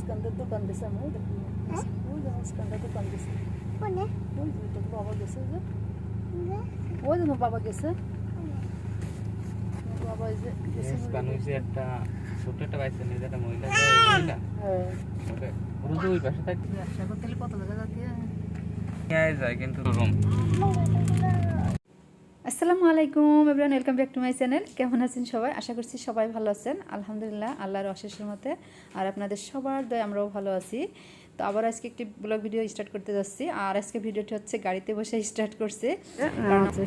স্কান্দার দোকান দিছে আমি দেখি ওই যে স্কান্দার দোকান দিছে কোনে ওই যে তোর বাবা গেছে যে ওই যে বাবা গেছে বাবা এই যে গেছে কানুইছে একটা ছোট একটা বাইসে নিয়ে যেটা মহিলা মহিলা হ্যাঁ ওকে রোজ ওই পাশে থাকি ব্যবসা করতে কত টাকা যাচ্ছে নিয়ে যায় কিন্তু রুম। আসসালামু আলাইকুম everyone, welcome back to my channel. কেমন আছেন সবাই? আশা করছি সবাই ভালো আছেন। আলহামদুলিল্লাহ, আল্লাহর অশেষ রহমতে আর আপনাদের সবার দয়ে আমরাও ভালো আছি। তো আবার আজকে একটি ব্লগ ভিডিও স্টার্ট করতে যাচ্ছি। আর আজকে ভিডিওটি হচ্ছে গাড়িতে বসে স্টার্ট করছে।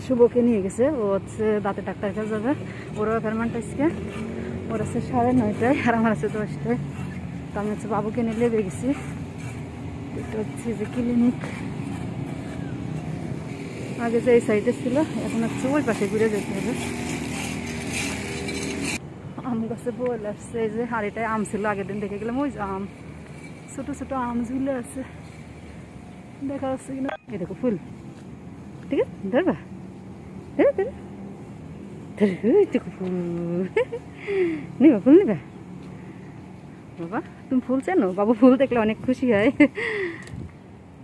শুভকে নিয়ে গেছে, ও হচ্ছে দাঁতে ডাক্তার কাছে যাবে। ওরও অ্যাপয়েন্টমেন্ট আজকে, ওর আছে 9:30 আর আমার আছে 10টায়। তো আমি হচ্ছে বাবুকে নিয়ে লেগে গেছি। এটা হচ্ছে যে ক্লিনিক, আগে যে এই সাইডে ছিল এখন হচ্ছে ওই পাশে ঘুরে যেতে হবে। আম গাছে বল আসছে, এই যে হাড়িটায় আম ছিল, আগের দিন দেখে গেলাম ওই যে আম, ছোট ছোট আম ঝুলে আছে, দেখা যাচ্ছে কিনা। এই দেখো ফুল, ঠিক আছে ধরবা, ধরে ধরে ধরে দেখো ফুল নিবা, ফুল নিবা বাবা? তুমি ফুল চেনো? বাবু ফুল দেখলে অনেক খুশি হয়।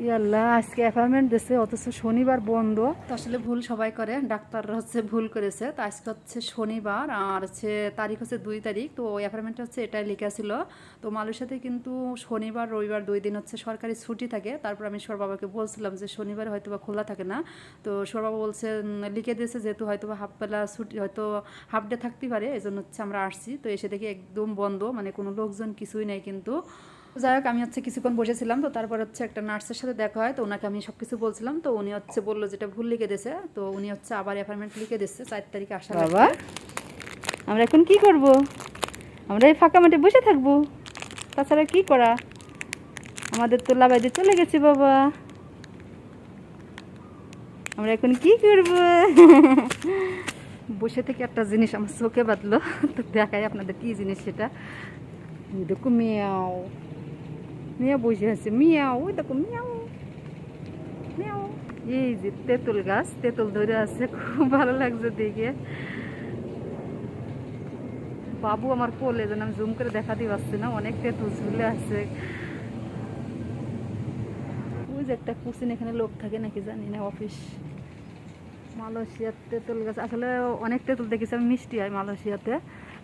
ইয়াল্লাহ, আজকে অ্যাপয়েন্টমেন্ট দিয়েছে অথচ শনিবার বন্ধ। তো আসলে ভুল সবাই করে, ডাক্তাররা হচ্ছে ভুল করেছে। তো আজকে হচ্ছে শনিবার আর হচ্ছে তারিখ হচ্ছে 2 তারিখ। তো ওই অ্যাপয়েন্টমেন্টটা হচ্ছে এটাই লেখা ছিল। তো মালয়েশিয়াতে কিন্তু শনিবার রবিবার 2 দিন হচ্ছে সরকারি ছুটি থাকে। তারপর আমি সোর বাবাকে বলছিলাম যে শনিবার হয়তো বা খোলা থাকে না। তো সোর বাবা বলছে লিখে দিয়েছে যেহেতু হয়তো বা হাফ বেলা ছুটি, হয়তো হাফ ডে থাকতে পারে, এই জন্য হচ্ছে আমরা আসছি। তো এসে দেখি একদম বন্ধ, মানে কোনো লোকজন কিছুই নেই। কিন্তু যাই হোক, আমি হচ্ছে কিছুক্ষণ বসেছিলাম। তো তারপর হচ্ছে একটা নার্সের সাথে দেখা হয়। তো ওনাকে আমি সব কিছু বলছিলাম। তো উনি হচ্ছে বললো যেটা ভুল লিখে দিয়েছে। তো উনি হচ্ছে আবার অ্যাপয়েন্টমেন্ট লিখে দিচ্ছে 4 তারিখে আসা। বাবা আমরা এখন কি করব? আমরা এই ফাঁকা মাঠে বসে থাকবো, তাছাড়া কি করা? আমাদের তো লাগাইতে চলে গেছে বাবা, আমরা এখন কি করব? বসে থেকে একটা জিনিস আমার চোখে বাঁধলো, তো দেখাই আপনাদের কি জিনিস সেটা। দেখো মিয়াও, মিয়া বসে আছে, মিয়াও, ওই দেখো মিয়াও মিয়াও। এই যে তেঁতুল গাছ, তেঁতুল ধরে আছে, খুব ভালো লাগছে দেখে। বাবু আমার কোলে, যেন আমি জুম করে দেখাতে পারছি না, অনেক তেঁতুল ঝুলে আছে। ওই যে একটা কুচিন, এখানে লোক থাকে নাকি জানি না, অফিস। মালয়েশিয়ার তেঁতুল গাছ, আসলে অনেক তেঁতুল দেখেছি আমি, মিষ্টি হয় মালয়েশিয়াতে।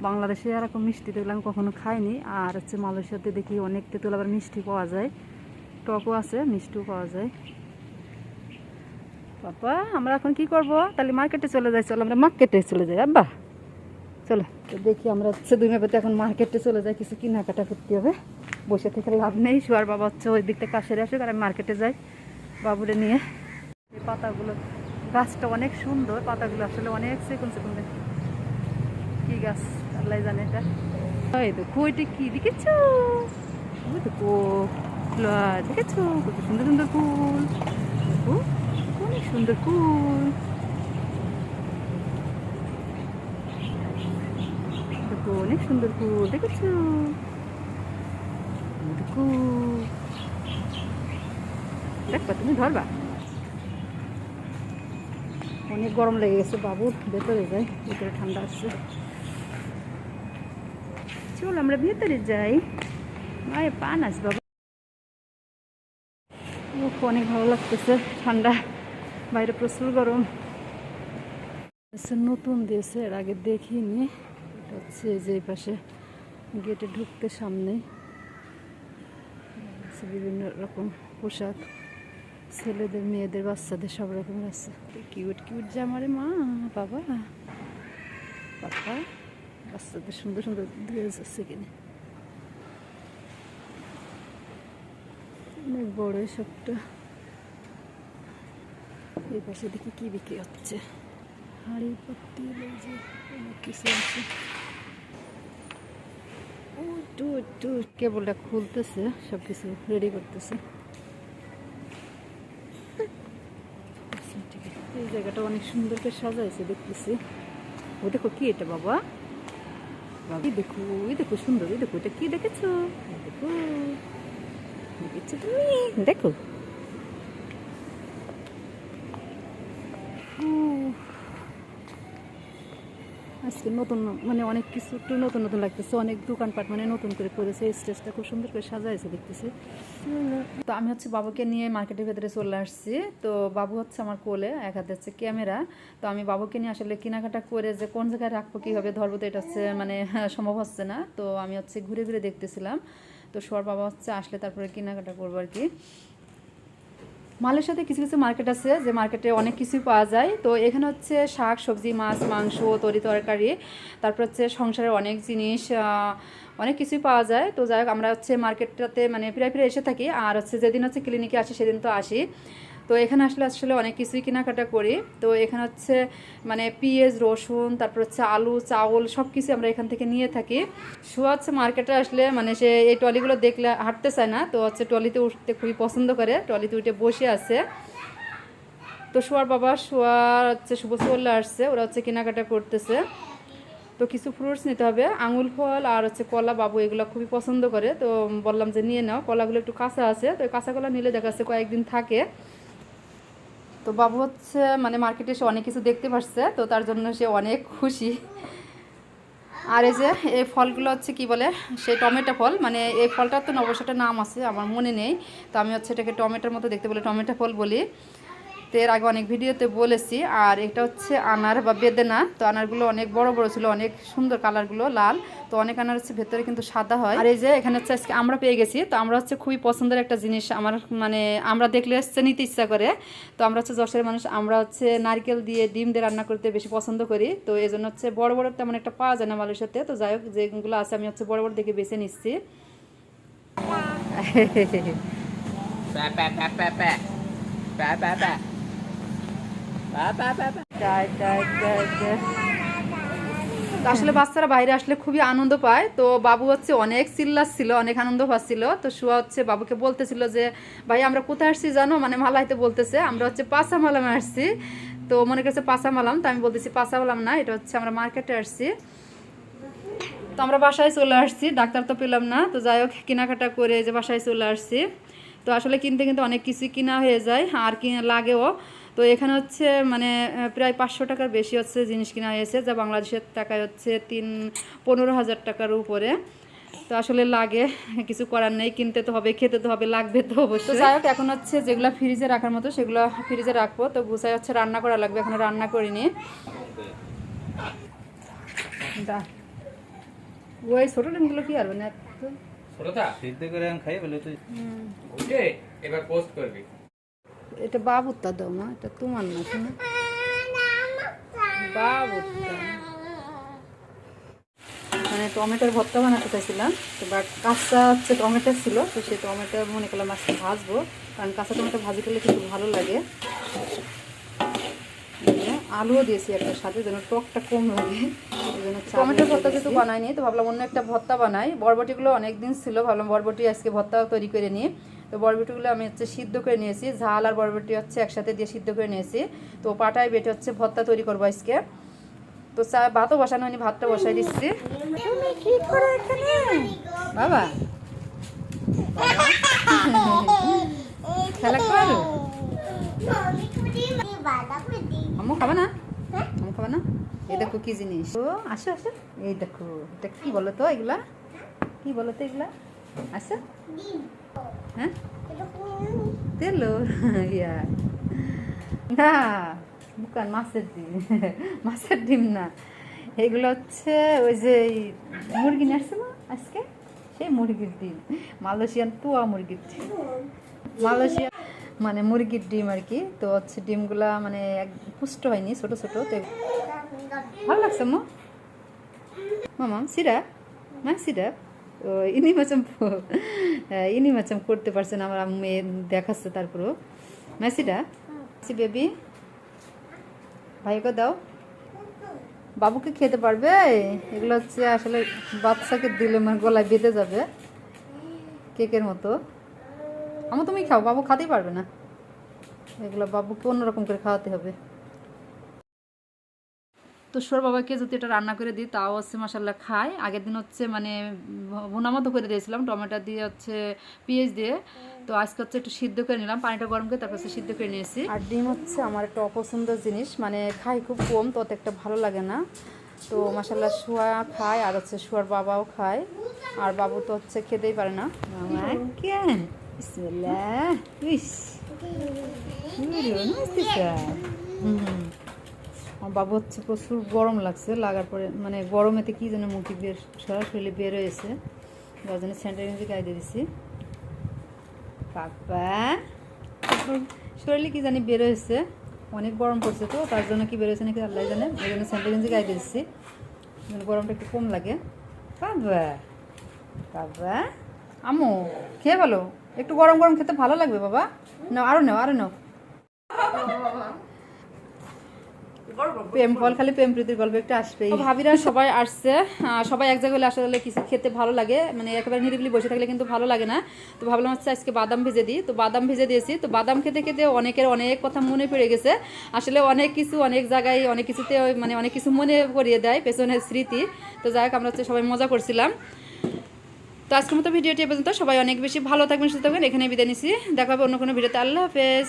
বাংলাদেশে এরকম মিষ্টি তেঁতুল আমি কখনো খাইনি। আর হচ্ছে মালয়েশিয়াতে দেখি অনেক তেঁতুল আবার মিষ্টি পাওয়া যায়, টকও আছে, মিষ্টিও পাওয়া যায়। বাবা আমরা এখন কি করব? তাহলে মার্কেটে চলে যাই। চলো আমরা মার্কেটে চলে যাই আব্বা, চলো। তো দেখি আমরা হচ্ছে 2 মেপেতে এখন মার্কেটে চলে যাই, কিছু কেনাকাটা করতে হবে। বসে থেকে লাভ নেই, শুয়ার বাবা হচ্ছে ওই দিকটা কাছের আসুক আর আমি মার্কেটে যাই বাবুরে নিয়ে। এই পাতাগুলো, গাছটা অনেক সুন্দর, পাতাগুলো আসলে অনেক চিকন চিকন। কি গাছ আল্লাহ জানে এটা। এই দেখো ওইটা কি দেখেছো? ওই দেখো দেখেছো কত সুন্দর সুন্দর ফুল, দেখো অনেক সুন্দর ফুল, দেখো অনেক সুন্দর ফুল দেখেছো? দেখো, দেখবা তুমি ধরবা? অনেক গরম লেগে গেছে বাবুর, ভেতরে যাই, ভেতরে ঠান্ডা আসছে। চল আমরা ভেতরে যাই, আরে পান আস বাবা। অনেক ভালো লাগতেছে, ঠান্ডা, বাইরে প্রচুর গরম। নতুন দিয়েছে, এর আগে দেখিনি। এটা হচ্ছে যে এই পাশে গেটে ঢুকতে সামনে বিভিন্ন রকম পোশাক, ছেলেদের মেয়েদের বাচ্চাদের সব রকমের আছে। কিউট কিউট জামারে মা, বাবা বাবা, বাচ্চাদের সুন্দর সুন্দর ড্রেস আছে কিনে, অনেক বড় সবটা। এই পাশে দেখি কি বিক্রি হচ্ছে, হাড়ি পত্তি, অনেক কিছু আছে। কেবলটা খুলতেছে, সব কিছু রেডি করতেছে। এই জায়গাটা অনেক সুন্দর করে সাজাইছে দেখতেছি। ও দেখো কি এটা বাবা, বাবা দেখো, ওই দেখো সুন্দর, ওই দেখো এটা কি দেখেছো? দেখো, দেখেছো তুমি? দেখো আজকে নতুন মানে অনেক কিছু একটু নতুন নতুন লাগতেছে, অনেক দোকানপাট মানে নতুন করে করেছে, স্টেজটা খুব সুন্দর করে সাজাইছে দেখতেছি। তো আমি হচ্ছে বাবুকে নিয়ে মার্কেটের ভেতরে চলে আসছি। তো বাবু হচ্ছে আমার কোলে, এক হাতে হচ্ছে ক্যামেরা। তো আমি বাবুকে নিয়ে আসলে কেনাকাটা করে যে কোন জায়গায় রাখবো, কীভাবে ধরবো, তো এটা হচ্ছে মানে সম্ভব হচ্ছে না। তো আমি হচ্ছে ঘুরে ঘুরে দেখতেছিলাম। তো সোয়ার বাবা হচ্ছে আসলে তারপরে কেনাকাটা করবো আর কি। মালয়েশিয়াতে কিছু কিছু মার্কেট আছে যে মার্কেটে অনেক কিছুই পাওয়া যায়। তো এখানে হচ্ছে শাক সবজি, মাছ মাংস, তরি তরকারি, তারপর হচ্ছে সংসারের অনেক জিনিস, অনেক কিছুই পাওয়া যায়। তো যাই হোক, আমরা হচ্ছে মার্কেটটাতে মানে প্রায় প্রায় এসে থাকি। আর হচ্ছে যেদিন হচ্ছে ক্লিনিকে আসি সেদিন তো আসি। তো এখানে আসলে আসলে অনেক কিছুই কেনাকাটা করি। তো এখানে হচ্ছে মানে পেঁয়াজ, রসুন, তারপর হচ্ছে আলু, চাউল সব কিছু আমরা এখান থেকে নিয়ে থাকি। শুয়া হচ্ছে মার্কেটে আসলে মানে সে এই ট্রলিগুলো দেখলে হাঁটতে চায় না। তো হচ্ছে ট্রলিতে উঠতে খুবই পছন্দ করে, ট্রলিতে উঠে বসে আছে। তো শোয়ার বাবা শোয়ার হচ্ছে শুভ চলে আসছে, ওরা হচ্ছে কেনাকাটা করতেছে। তো কিছু ফ্রুটস নিতে হবে, আঙুল ফল আর হচ্ছে কলা, বাবু এগুলো খুবই পছন্দ করে। তো বললাম যে নিয়ে নাও, কলাগুলো একটু কাঁচা আছে, তো কাঁচা কলা নিলে দেখা যাচ্ছে কয়েকদিন থাকে। তো বাবু হচ্ছে মানে মার্কেটে এসে অনেক কিছু দেখতে পাচ্ছে, তো তার জন্য সে অনেক খুশি। আর এই যে এই ফলগুলো হচ্ছে কি বলে, সেই টমেটো ফল, মানে এই ফলটার তো অবশ্যই নাম আছে, আমার মনে নেই। তো আমি হচ্ছে এটাকে টমেটোর মতো দেখতে বলে টমেটো ফল বলি। তো এর আগে অনেক ভিডিওতে বলেছি। আর এটা হচ্ছে আনার বা বেদেনা। তো আনারগুলো অনেক বড় বড় ছিল, অনেক সুন্দর, কালারগুলো লাল। তো অনেক আনার হচ্ছে ভেতরে কিন্তু সাদা হয়। আর এই যে এখানে হচ্ছে আজকে আমরা পেয়ে গেছি। তো আমরা হচ্ছে খুবই পছন্দের একটা জিনিস, আমার মানে আমরা দেখলে হচ্ছে নিতে ইচ্ছা করে। তো আমরা হচ্ছে যশোরের মানুষ, আমরা হচ্ছে নারকেল দিয়ে ডিম দিয়ে রান্না করতে বেশি পছন্দ করি। তো এই জন্য হচ্ছে বড় বড় তেমন একটা পাওয়া যায় না মালয়েশিয়াতে। তো যাই হোক, যেগুলো আছে আমি হচ্ছে বড় বড় দেখে বেছে নিচ্ছি। তো আসলে বাচ্চারা বাইরে আসলে খুবই আনন্দ পায়। তো বাবু হচ্ছে অনেক চিল্লাচ্ছিল, অনেক আনন্দ পাচ্ছিল। তো শুয়া হচ্ছে বাবুকে বলতেছিল যে ভাই আমরা কোথায় আসছি জানো, মানে মালাইতে বলতেছে আমরা হচ্ছে পাঁচা মালামে আসছি। তো মনে করছে পাঁচা মালাম, তো আমি বলতেছি পাঁচা মালাম না, এটা হচ্ছে আমরা মার্কেটে আসছি। তো আমরা বাসায় চলে আসছি, ডাক্তার তো পেলাম না। তো যাই হোক, কেনাকাটা করে যে বাসায় চলে আসছি। তো আসলে কিনতে কিন্তু অনেক কিছুই কিনা হয়ে যায়, আর কিনা লাগেও। তো এখানে হচ্ছে মানে প্রায় 500 টাকার বেশি হচ্ছে জিনিস কিনা হয়েছে, যা বাংলাদেশের টাকায় হচ্ছে 15,000 টাকার উপরে। তো আসলে লাগে, কিছু করার নেই, কিনতে তো হবে, খেতে তো হবে, লাগবে তো অবশ্যই। যাই হোক, এখন হচ্ছে যেগুলো ফ্রিজে রাখার মতো সেগুলো ফ্রিজে রাখবো। তো গুছাই হচ্ছে রান্না করা লাগবে, এখন রান্না করিনি। ওই ছোট ডিমগুলো কি আর না, ছোটটা সিদ্ধ করে আমি খাই বলে তুই ওইটে এবার পোস্ট করবি। এটা বাবুরটা দাও মা, এটা তোমার না, শোনা বাবুরটা। মানে টমেটোর ভর্তা বানাতে চাইছিলাম, তো বাট কাঁচা হচ্ছে টমেটো ছিল, তো সেই টমেটো মনে করলাম আজকে ভাজবো, কারণ কাঁচা টমেটো ভাজি করলে কিন্তু ভালো লাগে। আলুও দিয়েছি একটা সাথে, যেন টকটা কম লাগে। টমেটোর ভর্তা যেহেতু বানাইনি, তো ভাবলাম অন্য একটা ভর্তা বানাই। বরবটিগুলো অনেক দিন ছিল, ভাবলাম বরবটি আজকে ভর্তা তৈরি করে নিই। তো বরবটিগুলো আমি হচ্ছে সিদ্ধ করে নিয়েছি, ঝাল আর বরবটি হচ্ছে একসাথে দিয়ে সিদ্ধ করে নিয়েছি। তো পাটায় বেটে হচ্ছে ভর্তা তৈরি করবো আজকে। তো চা ভাতও বসানো হয়নি, ভাতটা বসাই দিচ্ছি। বাবা খেলা করো, আম্মু খাবে না, আম্মু খাবে না। এই দেখো কি জিনিস, ও আসো আসো, এই দেখো এটা কি বলো তো, এগুলা কি বলো তো এগুলা, আচ্ছা হ্যাঁ তেল ইয়া না, বুকান মাছের ডিম, মাছের ডিম না, এগুলো হচ্ছে ওই যে মুরগি নিয়ে না আজকে, সেই মুরগির ডিম, মালয়েশিয়ান তুয়া মুরগির ডিম, মালয়েশিয়া মানে মুরগির ডিম আর কি। তো হচ্ছে ডিমগুলা মানে পুষ্ট হয়নি, ছোট ছোট। তো ভালো লাগছে মামা সিরা মা সিরা। তো ইনি মাচাম করতে পারছেন আমার মেয়ে দেখাচ্ছে, তারপরও মেসিটা বেবি ভাইকে দাও, বাবুকে খেতে পারবে। এগুলো হচ্ছে আসলে বাচ্চাকে দিলে মানে গলায় বেঁধে যাবে কেকের মতো। আমার তুমি খাও, বাবু খাতেই পারবে না এগুলো, বাবুকে অন্যরকম করে খাওয়াতে হবে। তো সোর বাবাকে যদি এটা রান্না করে দিই তাও হচ্ছে মাসাল্লাহ খায়। আগের দিন হচ্ছে মানে ভুনা মতো করে দিয়েছিলাম টমেটো দিয়ে হচ্ছে পেঁয়াজ দিয়ে। তো আজকে হচ্ছে একটু সিদ্ধ করে নিলাম, পানিটা গরম করে তারপর হচ্ছে সিদ্ধ করে নিয়েছি। আর ডিম হচ্ছে আমার একটা অপছন্দের জিনিস, মানে খাই খুব কম, তো একটা ভালো লাগে না। তো মাশাল্লাহ শুয়া খায় আর হচ্ছে শুয়ার বাবাও খায়, আর বাবু তো হচ্ছে খেতেই পারে না। মামা কেন বিসমিল্লাহ ইস আমার বাবু হচ্ছে প্রচুর গরম লাগছে, লাগার পরে মানে গরমেতে কি যেন মুখে বের সরাসরি বের হয়েছে, যার জন্য স্যানিটাইজার গায়ে দিয়ে দিছি। বাবা শরীরে কি জানি বের হয়েছে, অনেক গরম পড়ছে তো তার জন্য কি বের হয়েছে নাকি আল্লাহ জানে, ওই জন্য স্যানিটাইজার গায়ে দিয়ে দিচ্ছি, গরমটা একটু কম লাগে। বাবা বাবা আম্মু খেয়ে ভালো, একটু গরম গরম খেতে ভালো লাগবে বাবা, নাও আরো নাও আরো নাও। প্রেম ফল খালি প্রেম প্রীতির গল্প একটা আসবেই। ভাবিরা সবাই আসছে, সবাই এক জায়গায় আসলে কিছু খেতে ভালো লাগে, মানে একেবারে নিরিবিলি বসে থাকলে কিন্তু ভালো লাগে না। তো ভাবলাম হচ্ছে আজকে বাদাম ভেজে দিই, তো বাদাম ভেজে দিয়েছি। তো বাদাম খেতে খেতে অনেকের অনেক কথা মনে পড়ে গেছে, আসলে অনেক কিছু অনেক জায়গায় অনেক কিছুতে মানে অনেক কিছু মনে করিয়ে দেয় পেছনের স্মৃতি। তো যাই হোক আমরা হচ্ছে সবাই মজা করছিলাম। তো আজকের মতো ভিডিওটি এ পর্যন্ত, সবাই অনেক বেশি ভালো থাকবেন, সুস্থ থাকবেন, এখানে বিদায় নিচ্ছি, দেখা হবে অন্য কোনো ভিডিওতে। আল্লাহ হাফেজ।